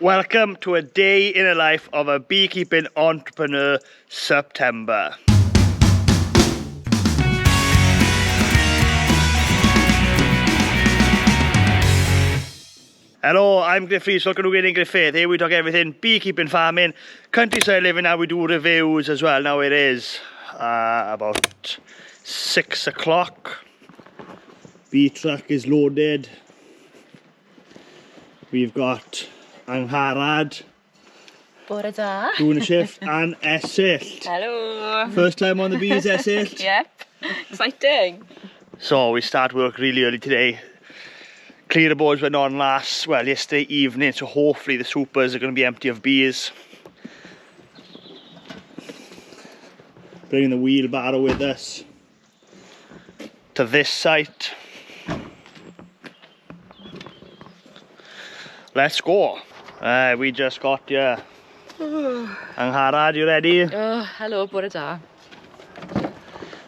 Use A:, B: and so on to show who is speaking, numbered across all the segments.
A: Welcome to a day in the life of a beekeeping entrepreneur, September. Hello, I'm Griffiths, welcome to Winning Griffith. Here we talk everything beekeeping, farming, countryside living. Now we do reviews as well. Now it is about 6 o'clock. Bee truck is loaded. We've got Angharad doing a shift and Esyllt.
B: Hello.
A: First time on the bees, Esyllt?
B: Yep. Exciting.
A: So we start work really early today. Clearer boards went on yesterday evening, so hopefully the supers are going to be empty of bees. Bringing the wheelbarrow with us to this site. Let's go. We just got here. Angharad, you ready?
B: Hello, bore da.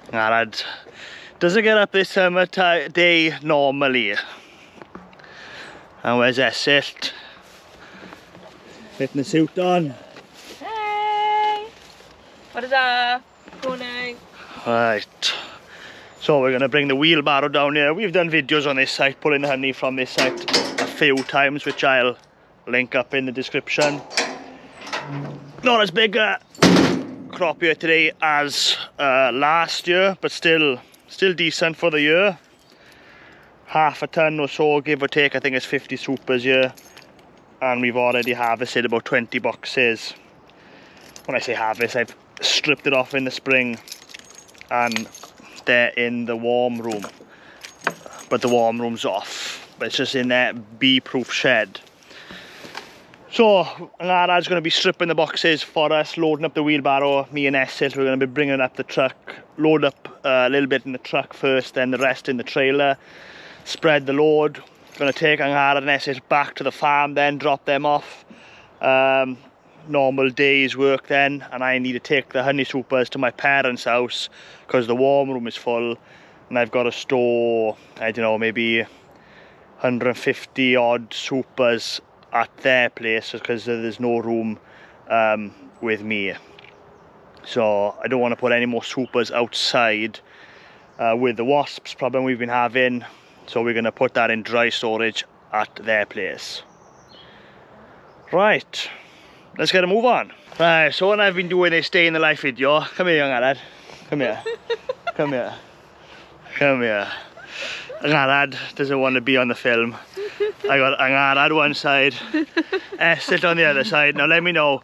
A: Angharad doesn't get up this time of day normally. And where's Esyllt? Putting the suit on.
B: Hey! Bore da. Morning.
A: Right. So we're going to bring the wheelbarrow down here. We've done videos on this site, pulling the honey from this site a few times, which I'll link up in the description. Not as big a crop here today as last year, but still decent for the year. Half a ton or so, give or take. I think it's 50 supers here, and we've already harvested about 20 boxes. When I say harvest, I've stripped it off in the spring and they're in the warm room, but the warm room's off, but it's just in that bee-proof shed. So Angharad's going to be stripping the boxes for us, loading up the wheelbarrow. Me and Esyllt, we're going to be bringing up the truck, load up a little bit in the truck first, then the rest in the trailer, spread the load. Going to take Angharad and Esyllt back to the farm, then drop them off. Normal day's work then, and I need to take the honey supers to my parents' house because the warm room is full, and I've got to store, I don't know, maybe 150 odd supers at their place because there's no room with me. So I don't want to put any more supers outside with the wasps problem we've been having, so we're going to put that in dry storage at their place. Right, let's get a move on. Right, so what I've been doing this day in the life video. Come here, Angharad. Come here. Come here. Come here. Angharad doesn't want to be on the film. I got Angharad one side, Esyllt on the other side. Now let me know,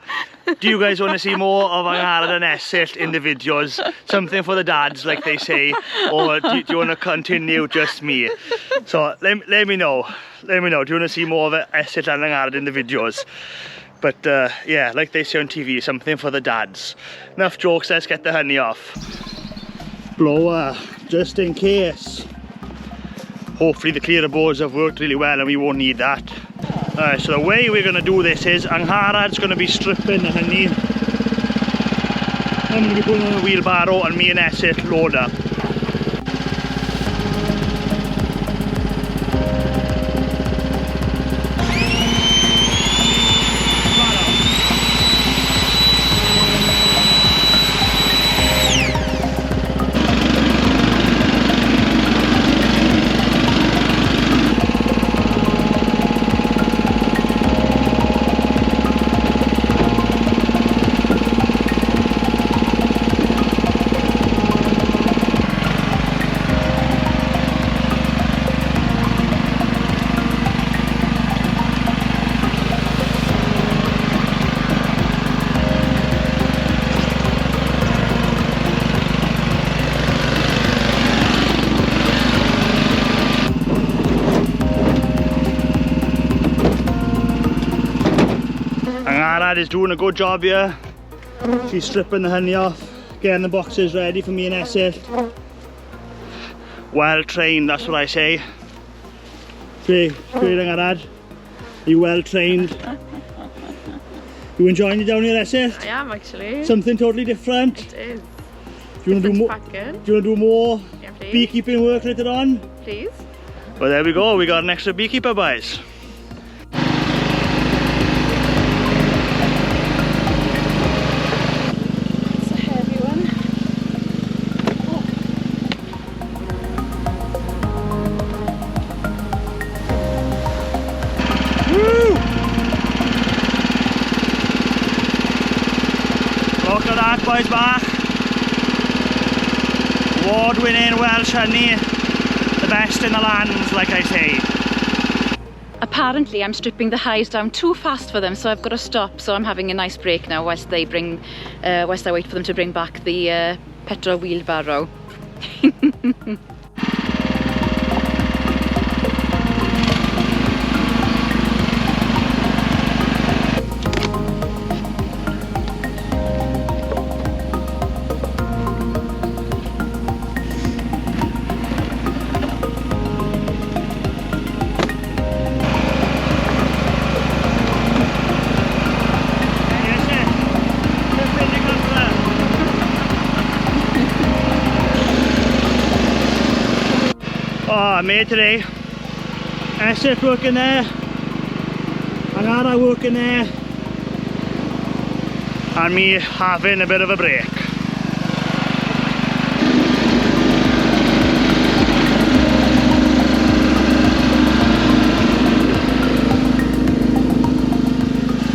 A: do you guys want to see more of Angharad and Esyllt in the videos? Something for the dads, like they say, or do you want to continue just me? So let me know. Let me know. Do you want to see more of Esyllt and Angharad in the videos? But yeah, like they say on TV, something for the dads. Enough jokes, let's get the honey off. Blower, just in case. Hopefully the clearer boards have worked really well and we won't need that. Alright, so the way we're going to do this is Angharad's going to be stripping the honey. I'm going to be putting on the wheelbarrow and me and Esyllt load up. Angharad is doing a good job here. She's stripping the honey off, getting the boxes ready for me and Esyllt. Well trained, that's what I say. Great, Angharad. Are you well trained? You enjoying it down here, Esyllt?
B: I am actually.
A: Something totally different.
B: It is.
A: Do you want to do more? Do you want to do more beekeeping work later on?
B: Please.
A: Well, there we go. We got an extra beekeeper, boys. Boys back. Award-winning Welsh honey. The best in the land, like I say.
B: Apparently I'm stripping the hives down too fast for them, so I've got to stop. So I'm having a nice break now whilst I wait for them to bring back the petrol wheelbarrow.
A: Oh, mate today. Esyllt working there. Angharad working there. And me having a bit of a break.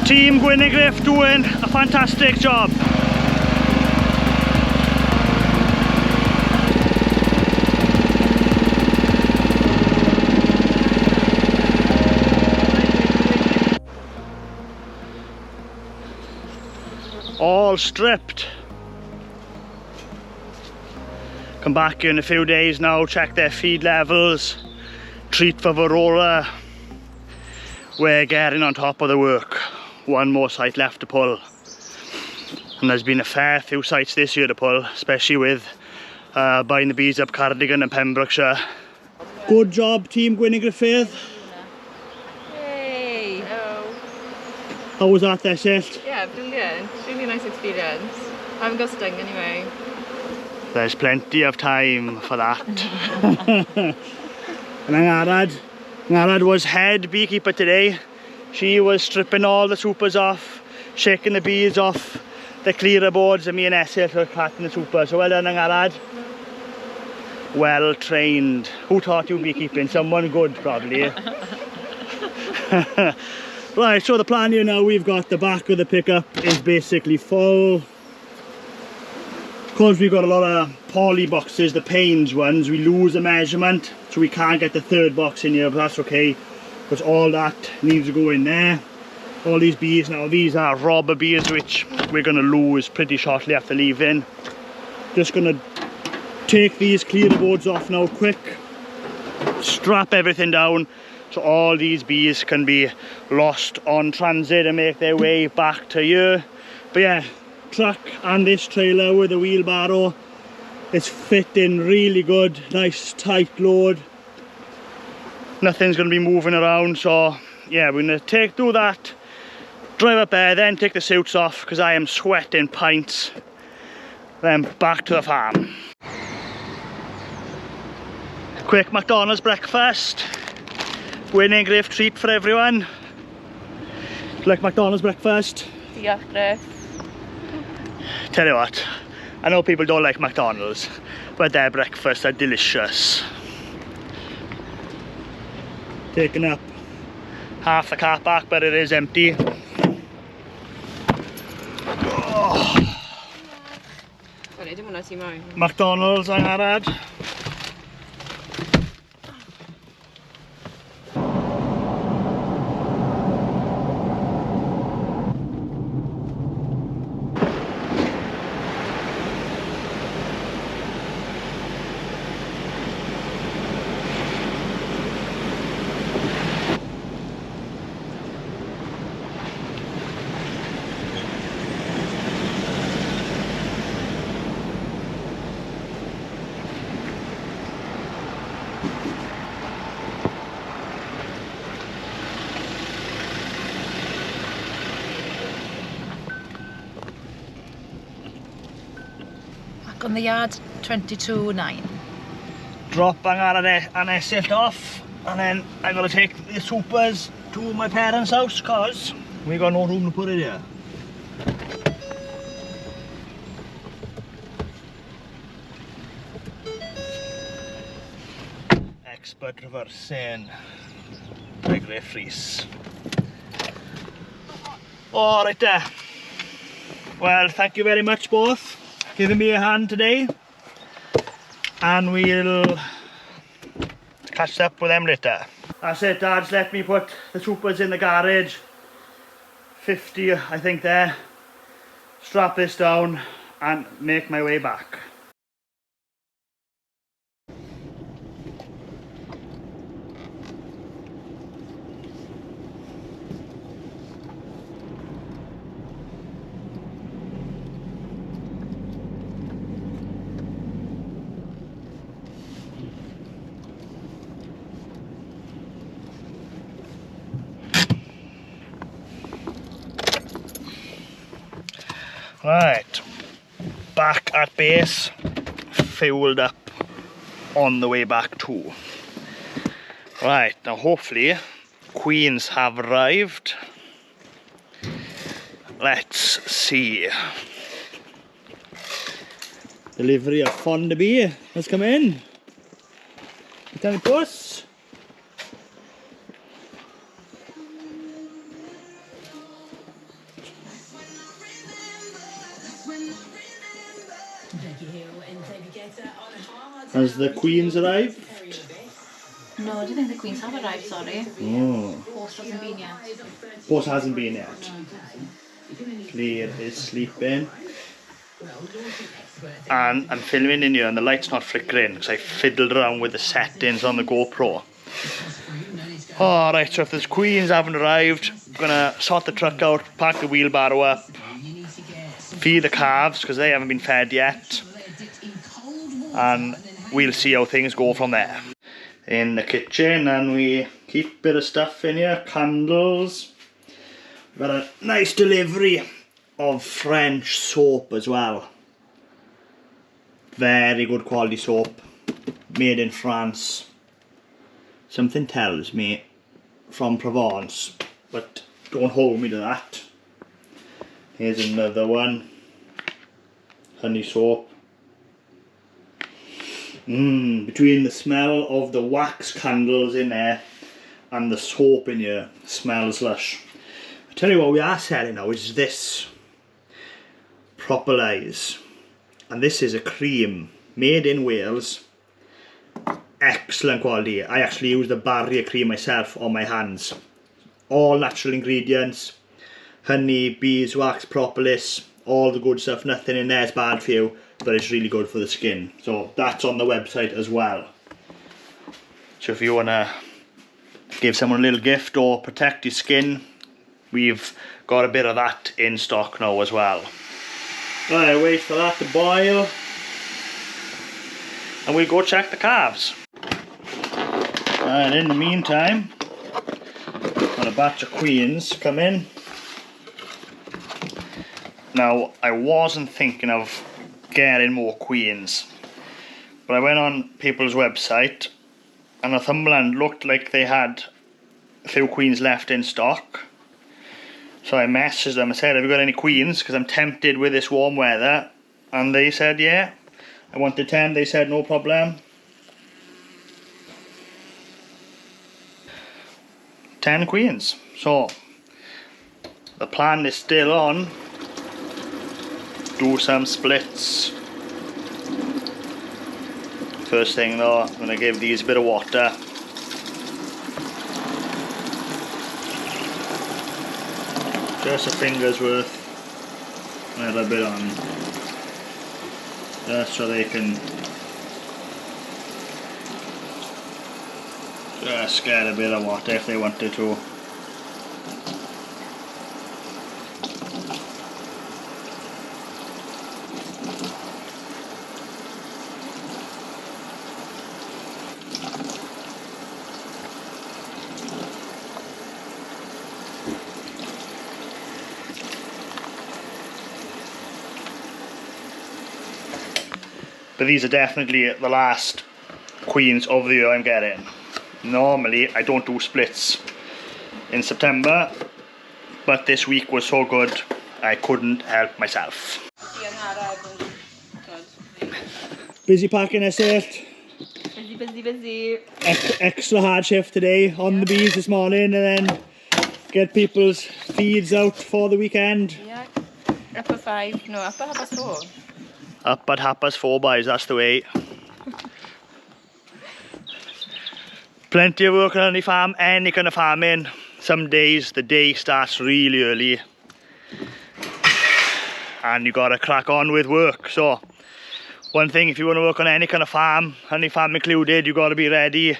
A: Team Gwynegriff doing a fantastic job. All stripped. Come back in a few days now, check their feed levels, treat for varroa. We're getting on top of the work. One more site left to pull. And there's been a fair few sites this year to pull, especially with buying the bees up Cardigan and Pembrokeshire. Good job, Team Gwynegriff.
B: Yay!
A: How was that, Esyllt?
B: Yeah, brilliant. Really nice experience. I haven't got stung anyway.
A: There's plenty of time for that. And Angharad was head beekeeper today. She was stripping all the supers off, shaking the bees off the clearer boards, and me and Esyllt were cutting the super. So well done, Angharad. Well trained. Who taught you beekeeping? Someone good, probably. Right, so the plan here now, we've got the back of the pickup is basically full. Because we've got a lot of poly boxes, the Paynes ones, we lose a measurement, so we can't get the third box in here, but that's okay, because all that needs to go in there. All these bees now, these are robber bees, which we're going to lose pretty shortly after leaving. Just going to take these clearer boards off now quick, strap everything down, so all these bees can be lost on transit and make their way back to here. But yeah, truck and this trailer with the wheelbarrow, it's fitting really good, nice tight load. Nothing's going to be moving around, so yeah, we're going to do that, drive up there, then take the suits off because I am sweating pints, then back to the farm. Quick McDonald's breakfast. Gwynegriff treat for everyone. Like McDonald's breakfast?
B: Yeah, Griff.
A: Tell you what, I know people don't like McDonald's, but their breakfasts are delicious. Taking up half the car park, but it is empty. Oh. McDonald's, Angharad.
B: On the yard, 22.9.
A: Drop Angharad and Esyllt off, and then I'm going to take the supers to my parents' house because we got no room to put it here. Expert reversing by Griff Rees. Oh, right there. Well, thank you very much both giving me a hand today, and we'll catch up with them later. That's it, Dad's let me put the troopers in the garage. 50 I think there. Strap this down and make my way back. Right, back at base, fueled up on the way back too. Right, now hopefully queens have arrived. Let's see. Delivery of Fond to Be has come in. Tell me, boss. Has the queens arrived?
B: No, I don't think the queens have arrived, sorry.
A: Oh.
B: Post hasn't been yet.
A: Post hasn't been yet. Claire is sleeping. And I'm filming in here and the light's not flickering because I fiddled around with the settings on the GoPro. Alright, so if the queens haven't arrived, I'm gonna sort the truck out, pack the wheelbarrow up, feed the calves because they haven't been fed yet, and we'll see how things go from there. In the kitchen, and we keep a bit of stuff in here, candles. We've got a nice delivery of French soap as well. Very good quality soap, made in France. Something tells me from Provence, but don't hold me to that. Here's another one, honey soap. Between the smell of the wax candles in there and the soap in here, smells lush. I tell you what we are selling now is this Propolis, and this is a cream made in Wales. Excellent quality. I actually use the barrier cream myself on my hands. All natural ingredients, honey, beeswax, propolis, all the good stuff. Nothing in there is bad for you, but it's really good for the skin. So that's on the website as well. So if you want to give someone a little gift or protect your skin, we've got a bit of that in stock now as well. Right, wait for that to boil, and we'll go check the calves. And in the meantime, got a batch of queens come in. Now, I wasn't thinking of getting more queens, but I went on people's website and Northumberland looked like they had a few queens left in stock. So I messaged them and said, have you got any queens? Because I'm tempted with this warm weather. And they said, yeah. I wanted 10. They said, no problem. 10 queens. So the plan is still on. Do some splits. First thing though, I'm going to give these a bit of water. Just a finger's worth, a little bit on, just so they can just get a bit of water if they wanted to. But these are definitely the last queens of the year I'm getting. Normally I don't do splits in September, but this week was so good I couldn't help myself. Busy packing, Esyllt.
B: Busy.
A: Extra hard shift today on the bees this morning, and then get people's feeds out for the weekend.
B: Yeah. Up at 5, no, up at 4:30.
A: Up at 4:30, boys, that's the way. Plenty of work on the farm, any kind of farming. Some days the day starts really early and you gotta crack on with work. So one thing, if you want to work on any kind of farm, honey farm included, you gotta be ready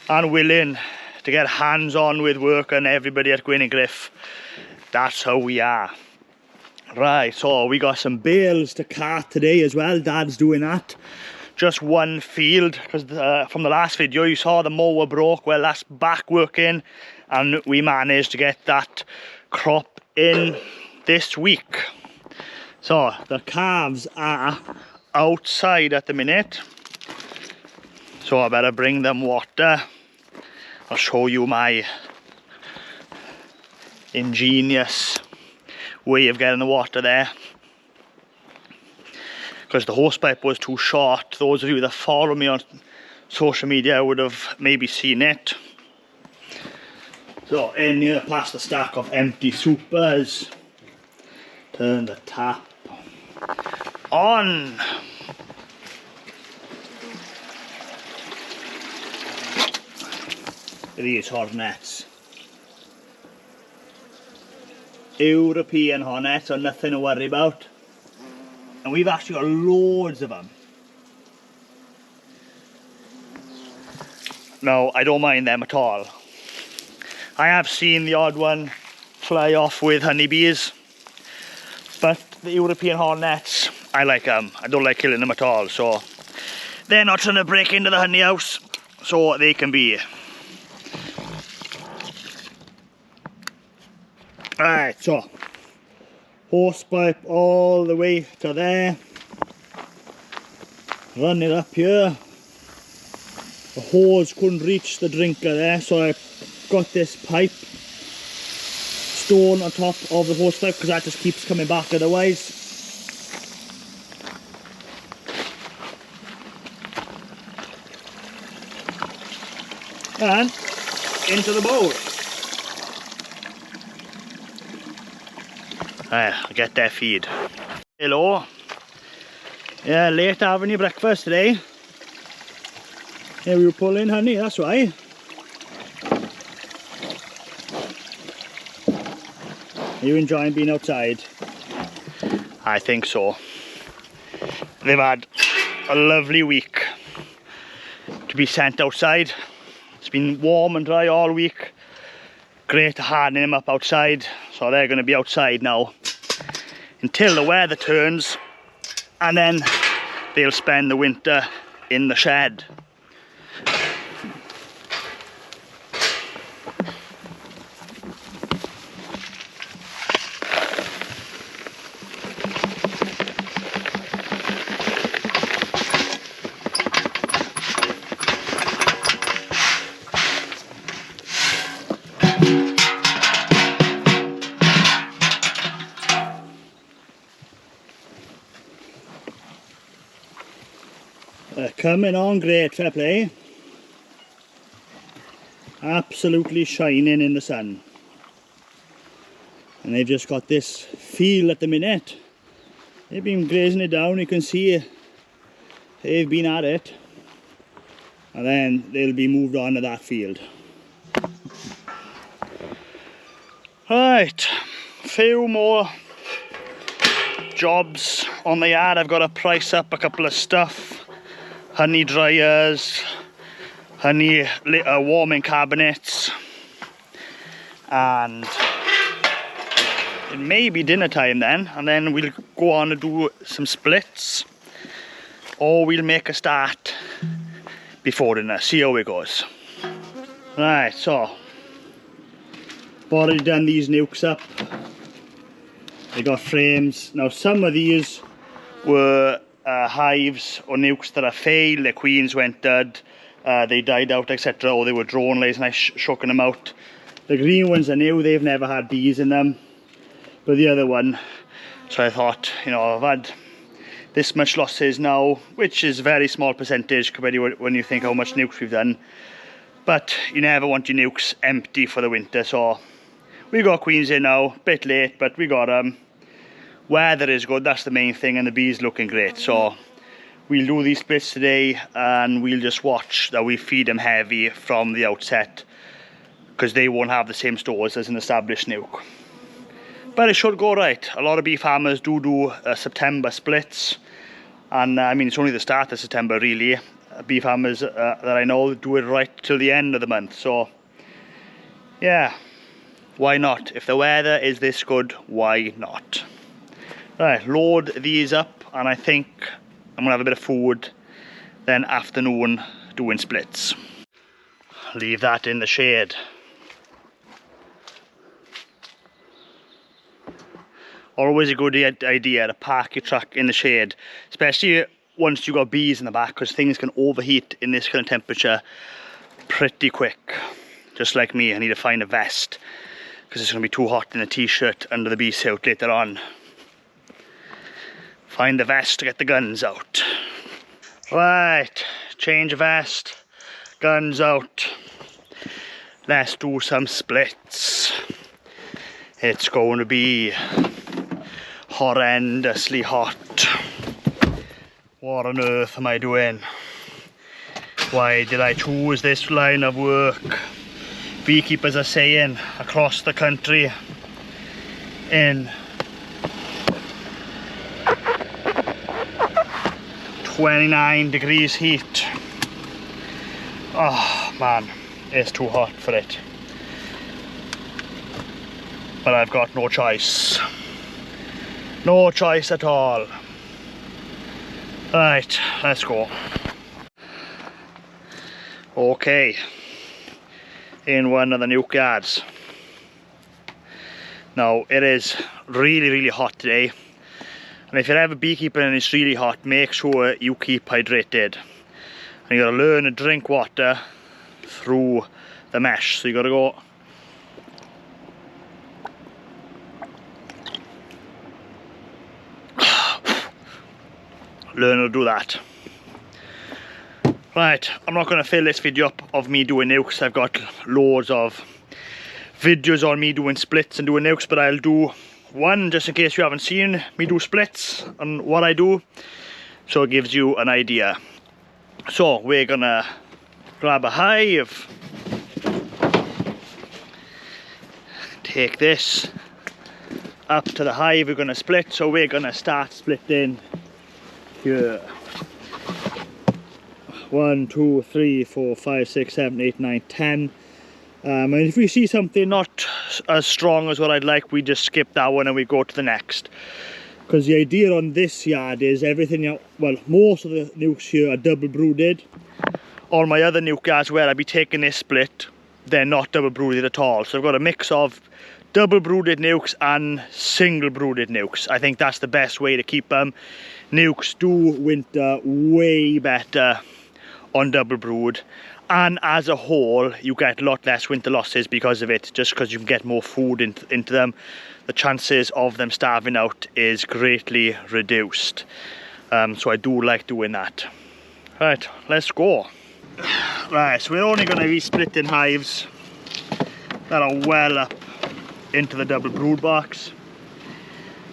A: and willing to get hands on with work, and everybody at Gwyn and Griff, that's how we are. Right, so we got some bales to cart today as well. Dad's doing that. Just one field, because from the last video you saw the mower broke. Well, that's back working and we managed to get that crop in this week. So the calves are outside at the minute, so I better bring them water. I'll show you my ingenious way of getting the water there, because the hose pipe was too short. Those of you that follow me on social media would have maybe seen it. So in here past the stack of empty supers, turn the tap on. These hornets, European hornets, are nothing to worry about. And we've actually got loads of them. No, I don't mind them at all. I have seen the odd one fly off with honeybees, but the European hornets, I like them. I don't like killing them at all. So they're not trying to break into the honey house, so they can be. Alright, so hose pipe all the way to there, run it up here. The hose couldn't reach the drinker there, so I got this pipe stone on top of the hose pipe, because that just keeps coming back otherwise. And into the bowl. I'll get their feed. Hello. Yeah, late having your breakfast today. Yeah, we were pulling honey, that's why. Are you enjoying being outside? I think so. They've had a lovely week to be sent outside. It's been warm and dry all week. Great to harden them up outside. So they're going to be outside now until the weather turns, and then they'll spend the winter in the shed. Coming on great, fair play. Absolutely shining in the sun. And they've just got this field at the minute. They've been grazing it down, you can see they've been at it. And then they'll be moved on to that field. Right, few more jobs on the yard. I've got to price up a couple of stuff. Honey dryers, honey warming cabinets, and it may be dinner time then, and then we'll go on and do some splits, or we'll make a start before dinner, see how it goes. Right, so I've already done these nukes up. They got frames. Now some of these were hives or nukes that are failed. The queens went dead, they died out, etc., or they were drone lays, and I shooken them out. The green ones are new, they've never had bees in them, but the other one, so I thought, you know, I've had this much losses now, which is a very small percentage compared to when you think how much nukes we've done, but you never want your nukes empty for the winter. So we got queens in now, bit late, but we got them. weather is good, that's the main thing, and the bees looking great. So we'll do these splits today, and we'll just watch that we feed them heavy from the outset, because they won't have the same stores as an established nuke. But it should go right. A lot of bee farmers do September splits, and I mean, it's only the start of September really. Bee farmers that I know do it right till the end of the month. So yeah, why not? If the weather is this good, why not? Right, load these up, and I think I'm gonna have a bit of food, then afternoon doing splits. Leave that in the shade. Always a good idea to park your truck in the shade, especially once you've got bees in the back, because things can overheat in this kind of temperature pretty quick. Just like me, I need to find a vest, because it's going to be too hot in a t-shirt under the bee suit later on. Find the vest to get the guns out. Right, change of vest, guns out. Let's do some splits. It's going to be horrendously hot. What on earth am I doing? Why did I choose this line of work? Beekeepers are saying across the country in 29 degrees heat. Oh man, it's too hot for it. But I've got no choice. No choice at all. Right, let's go. Okay, in one of the nuke yards. Now, it is really hot today. And if you're ever beekeeping and it's really hot, make sure you keep hydrated. And you gotta learn to drink water through the mesh. So you gotta go learn to do that. Right, I'm not going to fill this video up of me doing nukes. I've got loads of videos on me doing splits and doing nukes, but I'll do one just in case you haven't seen me do splits and what I do, so it gives you an idea. So we're gonna grab a hive, take this up to the hive we're gonna split. So we're gonna start splitting here. 1, 2, 3, 4, 5, 6, 7, 8, 9, 10. And if we see something not as strong as what I'd like, we just skip that one and we go to the next. Because the idea on this yard is everything, well, most of the nukes here are double brooded. On my other nuke yards where I'd be taking this split, they're not double brooded at all. So I've got a mix of double brooded nukes and single brooded nukes. I think that's the best way to keep them. Nukes do winter way better on double brood, and as a whole you get a lot less winter losses because of it, just because you can get more food into them. The chances of them starving out is greatly reduced. So I do like doing that. Right, let's go. Right, so we're only going to be splitting hives that are well up into the double brood box.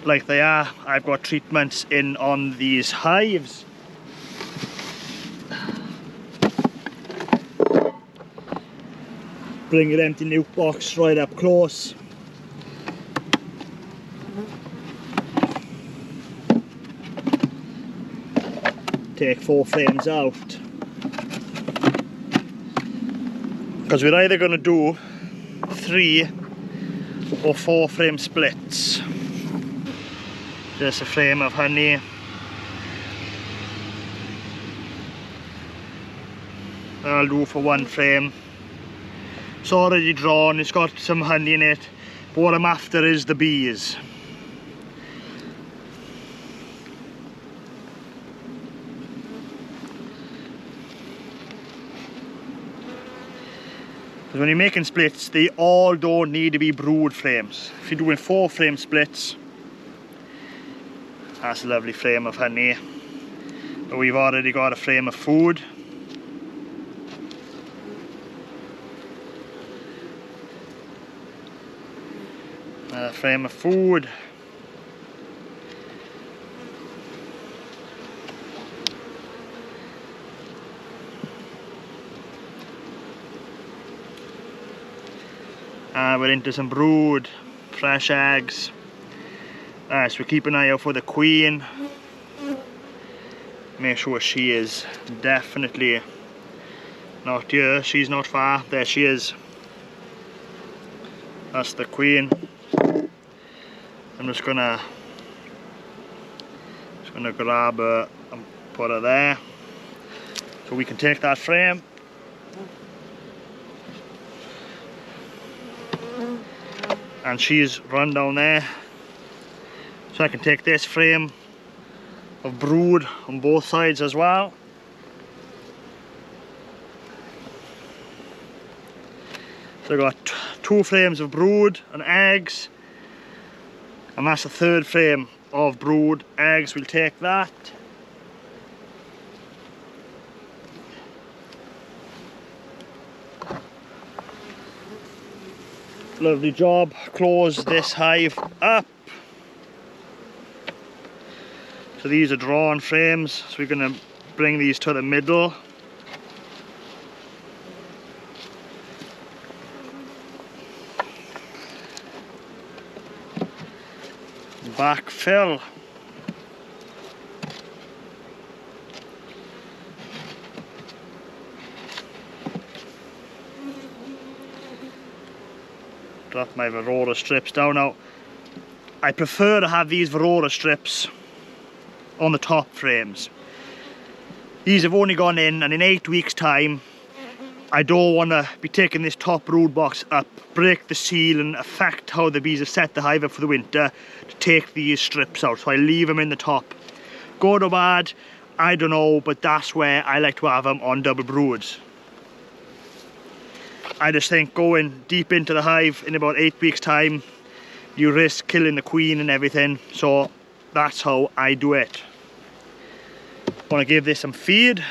A: Like they are, I've got treatments in on these hives. Bring your empty nuke box right up close. Take 4 frames out. Because we're either going to do 3 or 4 frame splits. Just a frame of honey. I'll do for 1 frame. It's already drawn, it's got some honey in it, but what I'm after is the bees. Because when you're making splits, they all don't need to be brood frames. If you're doing 4 frame splits, that's a lovely frame of honey. But we've already got a frame of food. A frame of food. We're into some brood, fresh eggs. So we keep an eye out for the queen. Make sure she is definitely not here. She's not far. There she is. That's the queen. I'm just gonna grab her and put her there, so we can take that frame. And she's run down there, so I can take this frame of brood on both sides as well. So I've got 2 frames of brood and eggs, and that's the 3rd frame of brood eggs. We'll take that. Lovely job. Close this hive up. So these are drawn frames, so we're going to bring these to the middle. Backfill. Drop my Varroa strips down. Now, I prefer to have these Varroa strips on the top frames. These have only gone in, and in 8 weeks time I don't want to be taking this top brood box up, break the seal and affect how the bees have set the hive up for the winter to take these strips out. So I leave them in the top. Good or bad, I don't know, but that's where I like to have them on double broods. I just think going deep into the hive in about 8 weeks time, you risk killing the queen and everything, so that's how I do it. Want to give this some feed.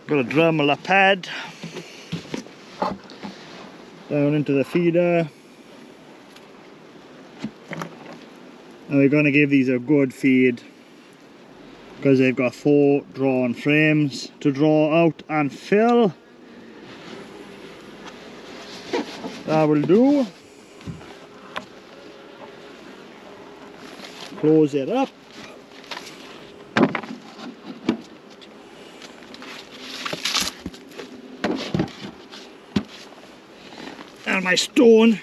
A: Got a drum a pad down into the feeder. And we're going to give these a good feed because they've got 4 drawn frames to draw out and fill. That will do. Close it up. And my stone,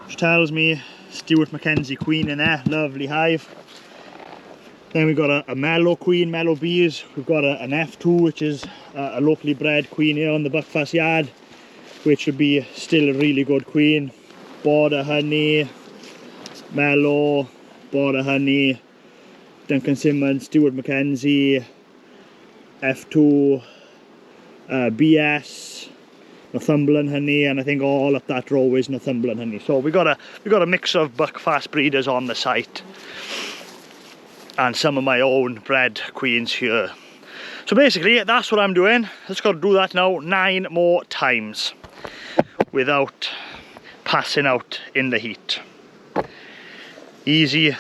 A: which tells me Stuart Mackenzie queen in there, lovely hive. Then we've got a mellow queen, mellow bees. We've got an F2, which is a locally bred queen here on the Buckfast yard, which would be still a really good queen. Border honey, mellow, border honey, Duncan Simmons, Stuart Mackenzie, F2, BS, Northumberland Honey, and I think all up that row is Northumberland Honey. So we got a mix of Buckfast breeders on the site, and some of my own bred queens here. So basically that's what I'm doing. Just got to do that now 9 more times without passing out in the heat. Easy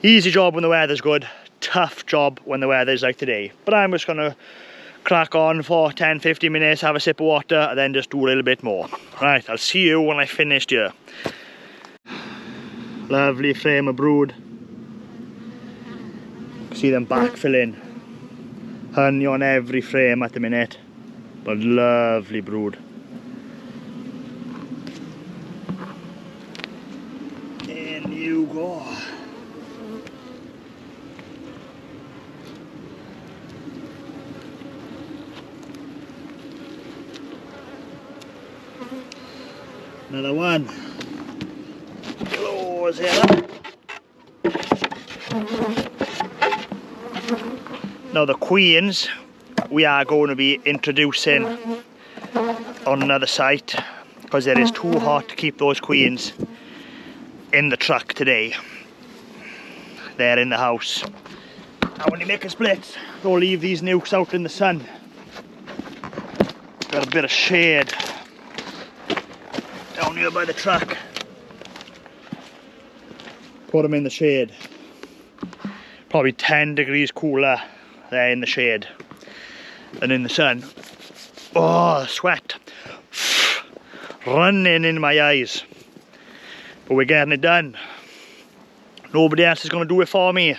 A: job when the weather's good, tough job when the weather's like today. But I'm just gonna crack on for 10-15 minutes, have a sip of water, and then just do a little bit more. Right, I'll see you when I finished here. Lovely frame of brood. See them backfilling. Honey on every frame at the minute, but lovely brood. In you go. Another one. Close it up. Now the queens we are going to be introducing on another site because it is too hot to keep those queens in the truck today. They're in the house. And when you make a split, don't leave these nukes out in the sun. Got a bit of shade down here by the truck. Put them in the shade. Probably 10 degrees cooler there in the shade than in the sun. Oh, sweat. running in my eyes. But we're getting it done. Nobody else is going to do it for me.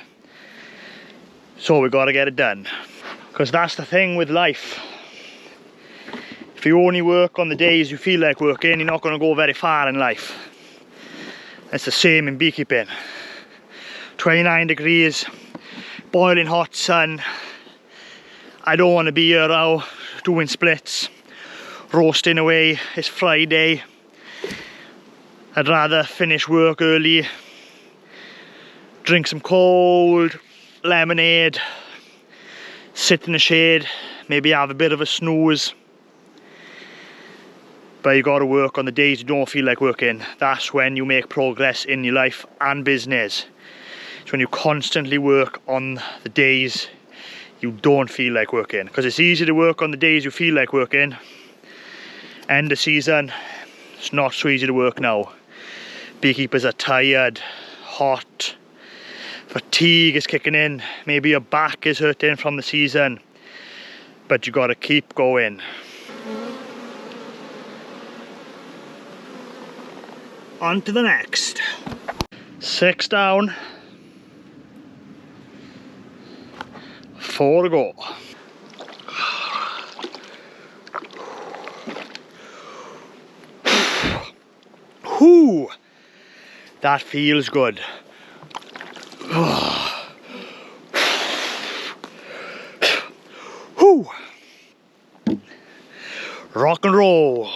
A: So we got to get it done. Because that's the thing with life. If you only work on the days you feel like working, you're not going to go very far in life. It's the same in beekeeping. 29 degrees, boiling hot sun. I don't want to be here now doing splits, roasting away. It's Friday. I'd rather finish work early, drink some cold lemonade, sit in the shade, maybe have a bit of a snooze. But you got to work on the days you don't feel like working. That's when you make progress in your life and business. It's when you constantly work on the days you don't feel like working. Because it's easy to work on the days you feel like working. End of season, it's not so easy to work now. Beekeepers are tired, hot, fatigue is kicking in. Maybe your back is hurting from the season. But you got to keep going. On to the next. 6 down. 4 to go. Whew, that feels good. Whew. Rock and roll.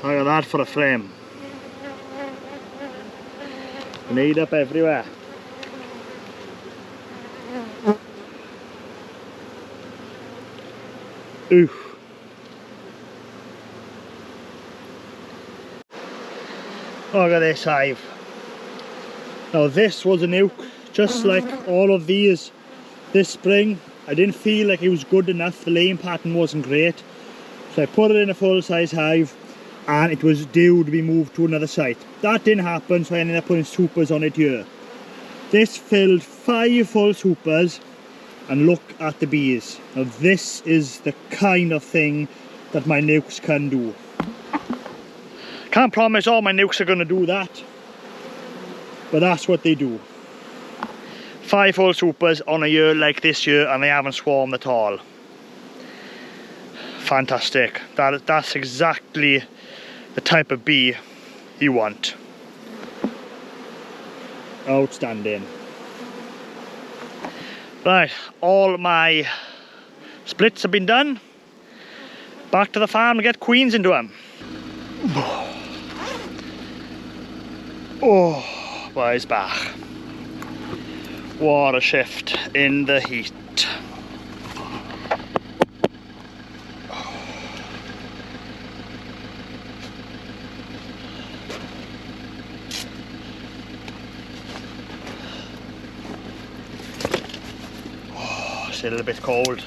A: Look at that for a frame. Made up everywhere. Ooh. Look at this hive. Now this was a nuke, just like all of these this spring. I didn't feel like it was good enough, the laying pattern wasn't great. So I put it in a full size hive and it was due to be moved to another site. That didn't happen, so I ended up putting supers on it here. This filled 5 full supers, and look at the bees. Now this is the kind of thing that my nukes can do. Can't promise all my nukes are going to do that, but that's what they do. 5 full supers on a year like this year, and they haven't swarmed at all. Fantastic. That's exactly the type of bee you want. Outstanding. Right, all my splits have been done. Back to the farm to get queens into them. Oh, boys back. What a shift in the heat. A little bit cold.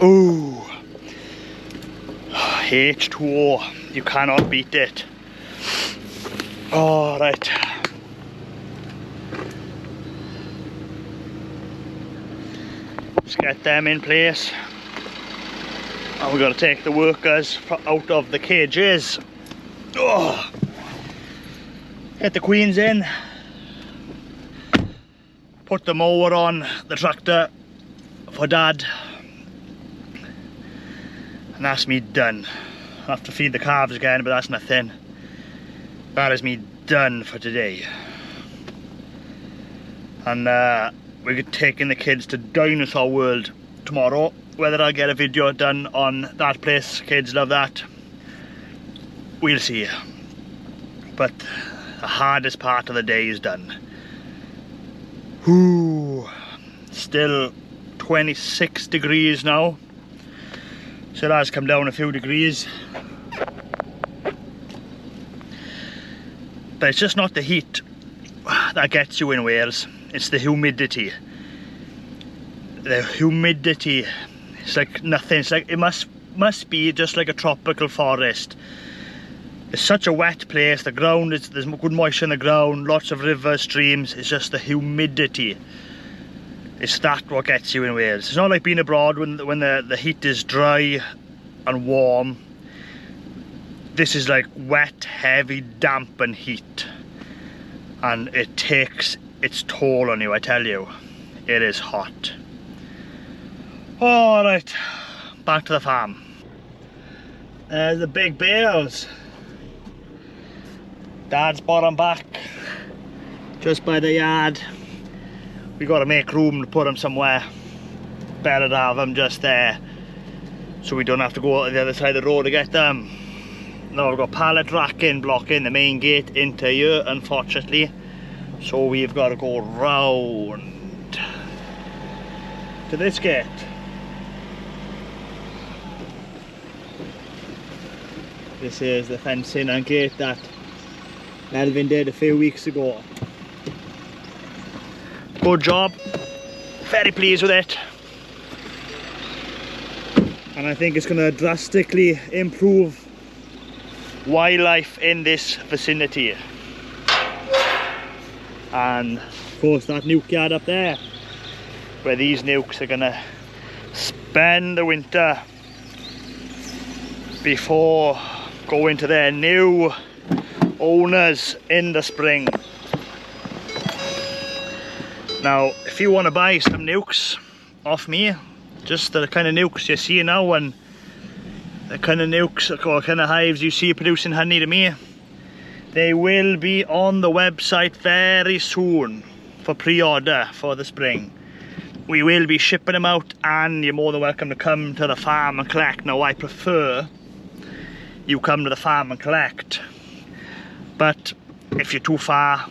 A: Ooh, H2O, you cannot beat it. All right. Get them in place, and we're going to take the workers out of the cages. Oh. Get the queens in, put the mower on the tractor for Dad, and that's me done. I have to feed the calves again, but that's nothing. That is me done for today. And we're taking the kids to Dinosaur World tomorrow. Whether I'll get a video done on that place, kids love that, we'll see. But the hardest part of the day is done. Ooh, still 26 degrees now, so it has come down a few degrees. But it's just not the heat that gets you in Wales, it's the humidity. The humidity, it's like nothing. It's like, it must be just like a tropical forest. It's such a wet place, the ground, there's good moisture in the ground, lots of rivers, streams. It's just the humidity. It's that what gets you in Wales. It's not like being abroad when the heat is dry and warm. This is like wet, heavy, damp and heat. And it takes its toll on you, I tell you. It is hot. Alright, back to the farm. There's the big bales. Dad's brought them back just by the yard. We got to make room to put them somewhere. Better to have them just there, so we don't have to go to the other side of the road to get them. Now we've got pallet racking blocking the main gate into here, unfortunately. So we've got to go round to this gate. This is the fencing and gate that Melvin did a few weeks ago. Good job, very pleased with it. And I think it's going to drastically improve wildlife in this vicinity. And of course that nuke yard up there, where these nukes are going to spend the winter before going to their new owners in the spring. Now, if you want to buy some nukes off me, just the kind of nukes you see now and the kind of nukes or kind of hives you see producing honey to me, they will be on the website very soon for pre-order for the spring. We will be shipping them out, and you're more than welcome to come to the farm and collect. Now, I prefer you come to the farm and collect, but if you're too far,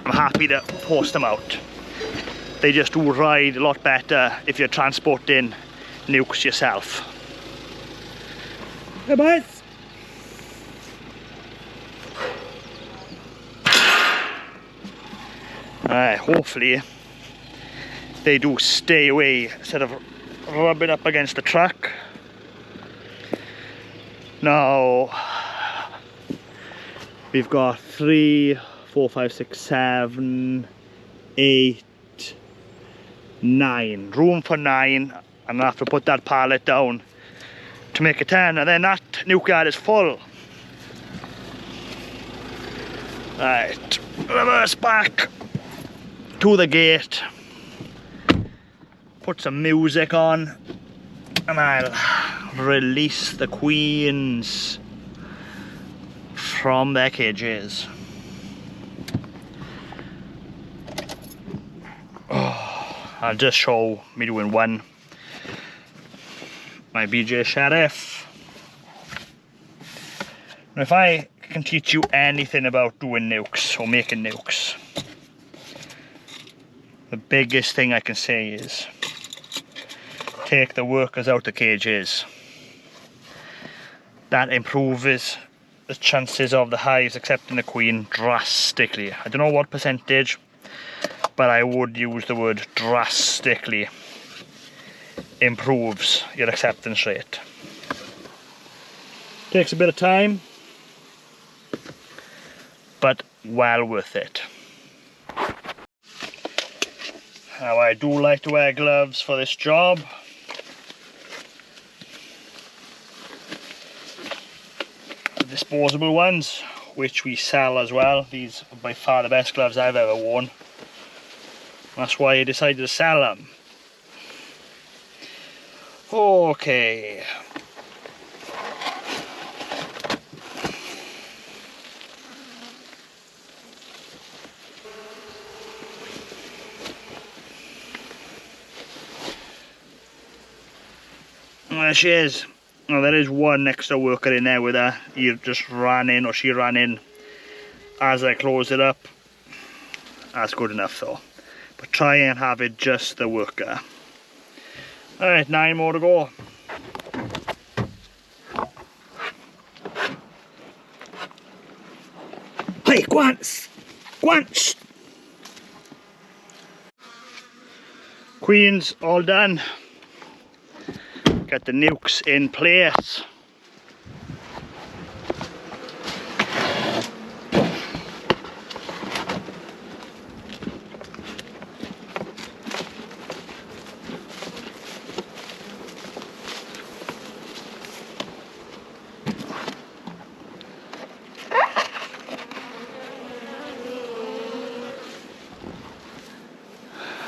A: I'm happy to post them out. They just do ride a lot better if you're transporting nukes yourself. Hey boys! Hopefully they do stay away instead of rubbing up against the truck. Now we've got 3, 4, 5, 6, 7, 8, 9. Room for 9, and I have to put that pallet down to make a 10, and then that nuke yard is full. Right, reverse back to the gate, put some music on, and I'll release the queens from their cages. I'll just show me doing one. My BJ Sheriff. Now, if I can teach you anything about doing nukes or making nukes, the biggest thing I can say is take the workers out of the cages. That improves the chances of the hives accepting the queen drastically. I don't know what percentage, but I would use the word drastically improves your acceptance rate. Takes a bit of time, but well worth it. Now, I do like to wear gloves for this job. The disposable ones, which we sell as well. These are by far the best gloves I've ever worn. That's why I decided to sell them. Okay. There she is. Now, there is one extra worker in there with her. He just ran in, or she ran in as I closed it up. That's good enough though. But try and have it just the worker. Alright, 9 more to go. Hey, go on! Go on! Shh. Queens all done. Got the nukes in place.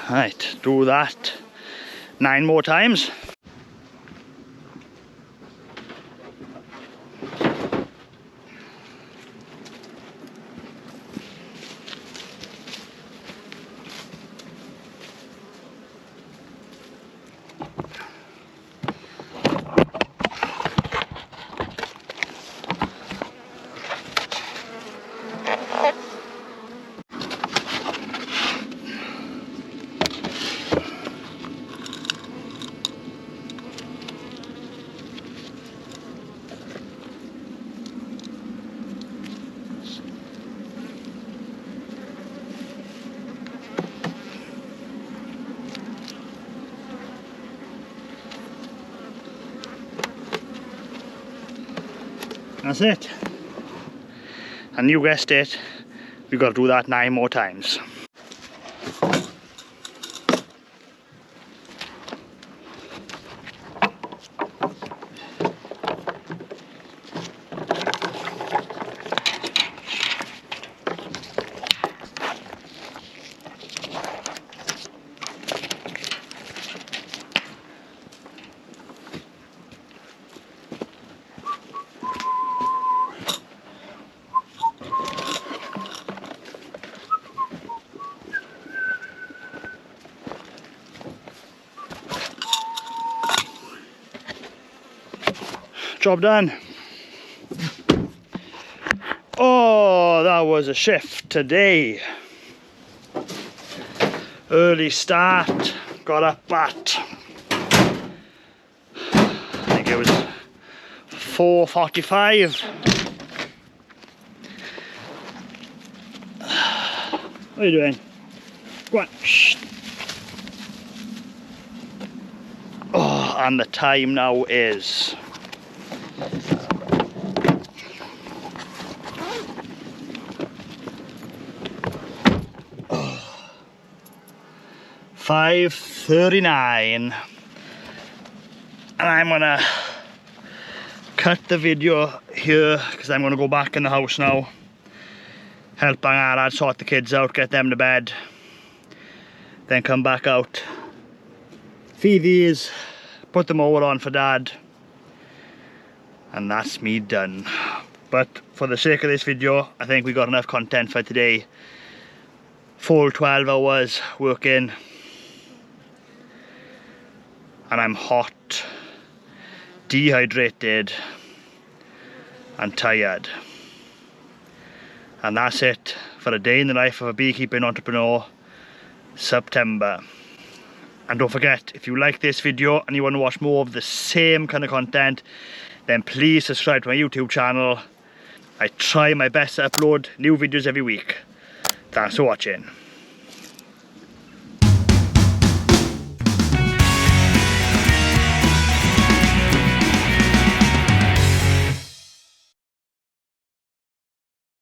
A: Right, do that 9 more times. That's it. And you guessed it, we got to do that 9 more times. Job done. Oh, that was a shift today. Early start, got up at, I think it was 4:45. What are you doing? Go on. Shh. Oh, and the time now is 5:39, and I'm gonna cut the video here because I'm gonna go back in the house now, help Angharad sort the kids out, get them to bed, then come back out, feed these, put them over on for Dad, and that's me done. But for the sake of this video, I think we got enough content for today. Full 12 hours working, and I'm hot, dehydrated and tired. And that's it for a day in the life of a beekeeping entrepreneur, September. And don't forget, if you like this video and you want to watch more of the same kind of content, then please subscribe to my YouTube channel. I try my best to upload new videos every week. Thanks for watching.